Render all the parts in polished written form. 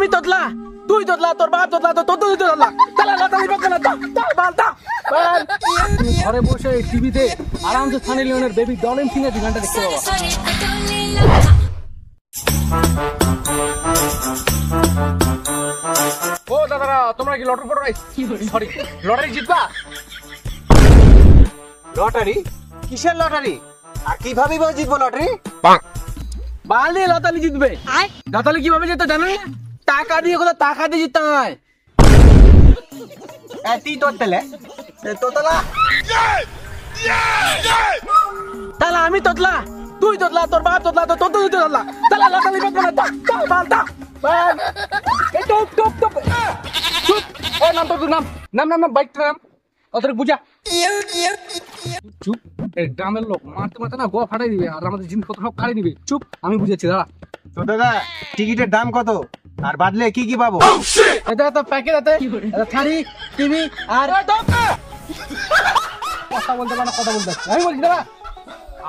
আমি তোতলা, তুই তোতলা, তোর বাপ তোতলা, তোর তুই তোতলা। তাহলে লটারি বাদ না, বালতা। ঘরে বসে টিভিতে আরামসে সানি লিওনের বেবি ডলিন সিং এর গানটা দেখতে পাবো। ও দাদারা, তোমরা কি লটারি জিতবা? লটারি? কিসের লটারি? আর কিভাবে জিতবো লটারি? বাল দিয়ে লটারি জিতবে। লটারি কিভাবে জিততে জানো না? টাকা দিয়ে জিততে হয়। তুই তোতলে তোতলা। তাহলে আমি তোতলা, তুই তোতলা, তোর বাপ তোতলা, তোর তুই তোতলা। তাহলে লটারি বাদ না, বালতা। টপ টপ টপ চুপ। এ নাম তো নাম নাম নাম বাইক নাম ওদের বুঝা চুপ। এই গ্রামের লোক মারতে মারতে না গোয়া ফাটাই দিবে আর আমাদের জিনিসপত্র সব খাড়ি দিবে। চুপ, আমি বুঝেছি। দাঁড়া তো দাদা, টিকিটের দাম কত আর বাদলে কি কি পাবো? এটা তো প্যাকেজ আছে, থাড়ি, টিভি আর কথা বলতে পারে না, কথা বলতে। আমি বলছি দাদা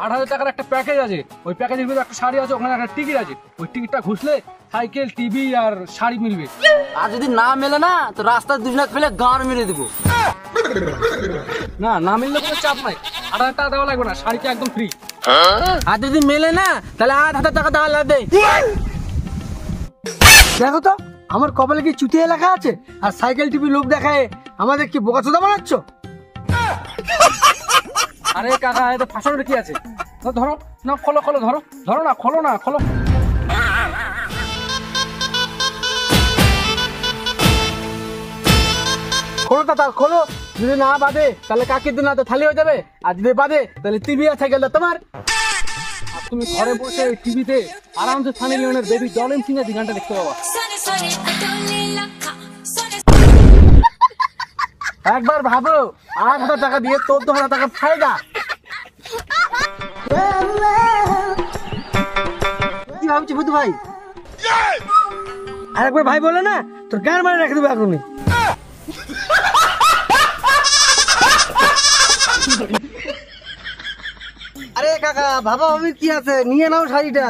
8,000 টাকার একটা প্যাকেজ আছে। ওই প্যাকেজের ভিতরে একটা শাড়ি আছে, ওখানে একটা টিকিট আছে। ওই টিকিটটা ঘুষলে সাইকেল, টিভি আর শাড়ি মিলবে। আর যদি না মেলে না তো রাস্তায় দুজনা ফেলে গাঁড় মেরে দেবো। না মিললে কোনো চাপ নাই, 8,000 টাকা দেওয়া লাগবে না, শাড়িটা একদম ফ্রি। আর যদি মেলে না তাহলে 8,000 টাকা দেওয়া লাগবে। দেখো তো আমার কপালে কি চুতিয়া লেখা আছে আর সাইকেল টিভি লোক দেখায় আমাদের কি বোকাচোদা বানাচ্ছ? আরে কাকা, এটা ফাঁসানোর কি আছে? ধরো না, খোলো ধরো না, খোলো। খোলো তা খোলো। যদি না বাদে তাহলে কাকির দিন তো থালি হয়ে যাবে, আর যদি বাদে তাহলে টিভি আর সাইকেলটা তোমার। আর তুমি ঘরে বসে টিভিতে আরামসে সানি লিওনের বেবি ডলিন সিং এর গানটা দেখতে পাবো। একবার ভাবো 8,000 টাকা দিয়ে 14,000 টাকা ফায়দা। কি ভাবছি বুধু ভাই? আরেকবার ভাই বলে না তোর গান মারে রেখে দেবো এখনই। আরে কাকা, ভাবা আমি কি আছে, নিয়ে নাও শাড়িটা।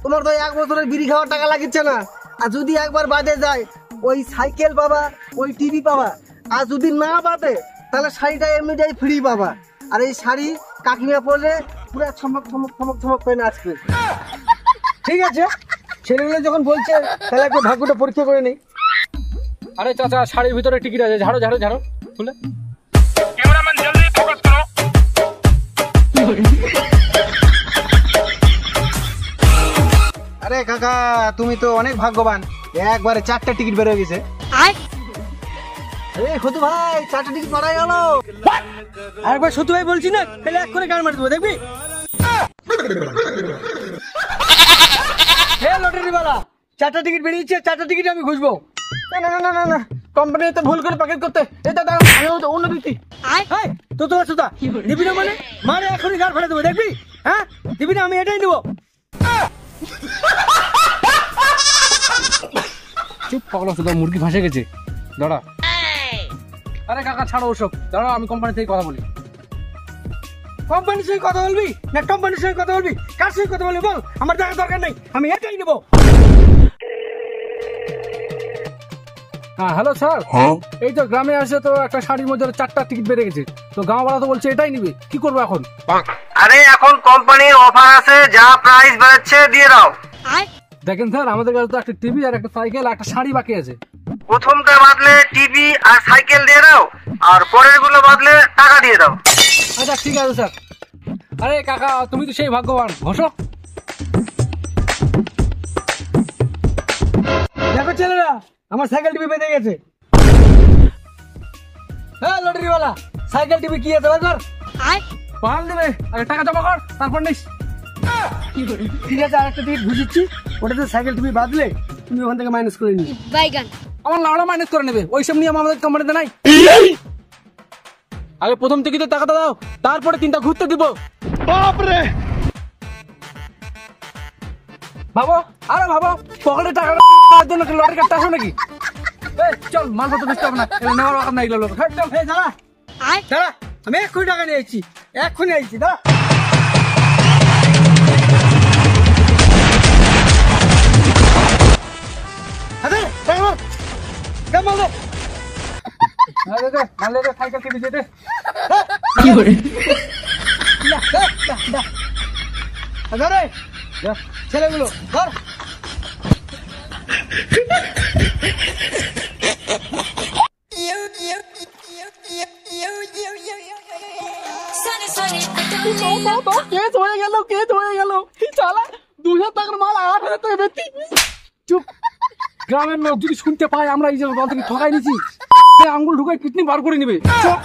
তোমার তো 1 বছরের বিড়ি খাওয়ার টাকা লাগিচ্ছে না। আর যদি একবার বাদে যায় ওই সাইকেল পাবা, ওই টিভি পাবা। আর যদি না বাদে তাহলে শাড়িটা এমনিটাই ফ্রি পাবা। আর এই শাড়ি কাকিমা পরলে পুরো চমক করে নাচবে। ঠিক আছে, ছেলেগুলো যখন বলছে তাহলে একবার ভাগ্যটা পরীক্ষা করে নেই। আরে চাচা, শাড়ির ভিতরে টিকিট আছে, ঝাড়ো খুলে। আরে কাকা, তুমি তো অনেক ভাগ্যবান, একবারে 4টা টিকিট বের হয়ে গেছে। আরে সতু ভাই, 4টা টিকিট মারা গেল। আরেকবার সতু ভাই বলছি না, তাহলে এক করে গান মারি দেবো, দেখবি? হে লটারি বালা, 4টা টিকিট বেরিয়েছে, 4টা টিকিট আমি খুঁজবো। না, কোম্পানি তো ভুল করে প্যাকেট করতে। এটা দাঁড়াও, আমি অন্য দিচ্ছি। তো তোমার সুতা দিবি না মানে এখনই গান ফাটে দেবো, দেখবি? হ্যাঁ দিবি না, আমি এটাই দেবো। চুপ, পাগলা সুদা, মুরগি ভাসে গেছে। দাঁড়া। আরে কাকা ছাড়ো ওসব, দাঁড়াও, আমি কোম্পানি থেকে কথা বলি। কোম্পানির সঙ্গে কথা বলবি না কোম্পানির সঙ্গে কথা বলবি? কার সঙ্গে কথা বলবি বল, আমার দেখা দরকার নেই, আমি এটাই নেবো। হ্যাঁ হ্যালো স্যার, এই তো গ্রামে আসে তো একটা শাড়ির মধ্যে 4টা টিকিট বেড়ে গেছে, তো গাঁওয়ালা তো বলছে এটাই নিবে, কি করবো এখন? আরে এখন কোম্পানির অফার আছে, যা প্রাইস বাড়ছে দিয়ে দাও। দেখেন স্যার, আমাদের কাছে তো একটা টিভি আর একটা সাইকেল আর একটা শাড়ি বাকি আছে। প্রথমটা বাদলে টিভি আর সাইকেল দিয়ে দাও, আর পরের গুলো বাদলে টাকা দিয়ে দাও। আচ্ছা ঠিক আছে স্যার। আরে কাকা, তুমি তো সেই ভাগ্যবান, বসো। দেখো ছেলেরা, আমার সাইকেল টিভি বেঁধে গেছে। হ্যাঁ লটারিওয়ালা, সাইকেল টিভি কি আছে বাজার? পাল দেবে, আরে টাকা জমা কর, তারপর নিস। ঠিক আছে, আরেকটা টিকিট বুঝিচ্ছি, ওটাতে সাইকেল টিভি বাদলে তুমি ওখান থেকে মাইনাস করে নিও। আমার লাউড়া মাইনাস করে নেবে, ওইসব নিয়ম আমাদের কোম্পানিতে নাই। আগে প্রথম টিকিটে টাকাটা দাও, তারপরে 3টা ঘুরতে দিব। বাপরে, ভাবো পকেটে টাকা জন্য লটারি কাটতে আসো নাকি? চল, মালপত্র বেচতে হবে না, নেওয়ার দরকার নাই। এগুলো দাঁড়া, আমি এক্ষুনি টাকা নিয়ে এসেছি, এক্ষুনি আইছি, দাঁড়া। টাকা মারলে রে সাইকেল কিনে দে ধরে ছেলেগুলো ধর কেস হয়ে গেল চালা 2000 টাকার মাল 8000 টাকা বেচি চুপ গ্রামের লোক যদি শুনতে পায় আমরা এই যে ঠকাই নিছি আঙ্গুল ঢুকাই কিডনি বার করে নিবে চুপ